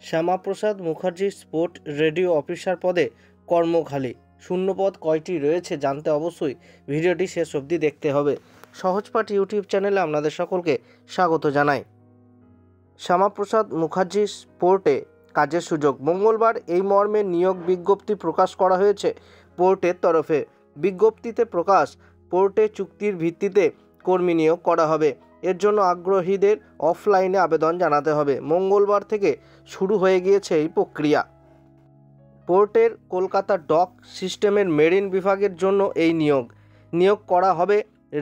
Shyamaprasad Mukherjee sport radio officer পদে কর্মখালি। শূন্যপদ কয়টি রয়েছে জানতে অবশ্যই ভিডিওটি শেষ অবধি দেখতে হবে। সহজপাঠ ইউটিউব চ্যানেলে আপনাদের সকলকে স্বাগত জানাই। শ্যামাপ্রসাদ মুখার্জি স্পোর্টে কাজের সুযোগ। মঙ্গলবার এই মর্মে নিয়োগ বিজ্ঞপ্তি প্রকাশ করা হয়েছে পোর্টের তরফে। বিজ্ঞপ্তিতে প্রকাশ, পোর্টে চুক্তির ভিত্তিতে কর্মী নিয়োগ করা হবে। এর জন্য আগ্রহীদের অফলাইনে আবেদন জানাতে হবে। মঙ্গলবার থেকে শুরু হয়ে গিয়েছে এই প্রক্রিয়া। পোর্টের কলকাতা ডক সিস্টেমের মেরিন বিভাগের জন্য এই নিয়োগ করা হবে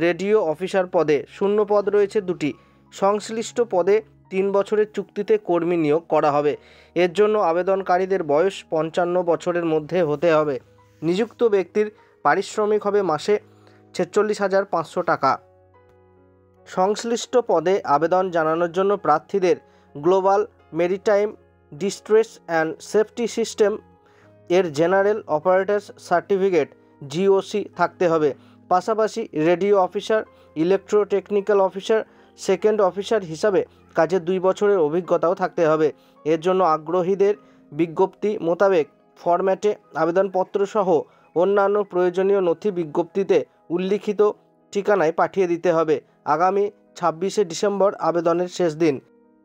রেডিও অফিসার পদে। শূন্য পদ রয়েছে 2টি। সংশ্লিষ্ট পদে 3 বছরের চুক্তিতে কর্মী নিয়োগ করা হবে। এর জন্য আবেদনকারীদের বয়স 55 বছরের মধ্যে হতে হবে। নিযুক্ত ব্যক্তির পারিশ্রমিক হবে মাসে 46,500 টাকা। সংশ্লিষ্ট পদে আবেদন জানানোর জন্য প্রার্থীদের global maritime distress and safety system এর জেনারেল অপারেটরস সার্টিফিকেট জিওসি থাকতে হবে। পাশাপাশি radio officer, electrotechnical officer, second officer হিসাবে কাজের 2 বছরের অভিজ্ঞতাও থাকতে হবে। এর জন্য আগ্রহীদের বিজ্ঞপ্তি মোতাবেক ফরম্যাটে আবেদনপত্র সহ অন্যান্য প্রয়োজনীয় নথি বিজ্ঞপ্তিতে উল্লিখিত ঠিকানায় পাঠিয়ে দিতে হবে। আগামী 26শে ডিসেম্বর আবেদনের শেষ দিন।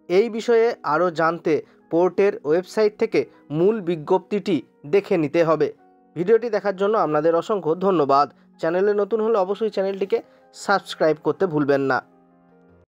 এই বিষয়ে আরও জানতে পোর্টের ওয়েবসাইট থেকে মূল বিজ্ঞপ্তিটি দেখে নিতে হবে। ভিডিওটি দেখার জন্য আপনাদের অসংখ্য ধন্যবাদ। চ্যানেলে নতুন হলে অবশ্যই চ্যানেলটিকে সাবস্ক্রাইব করতে ভুলবেন না।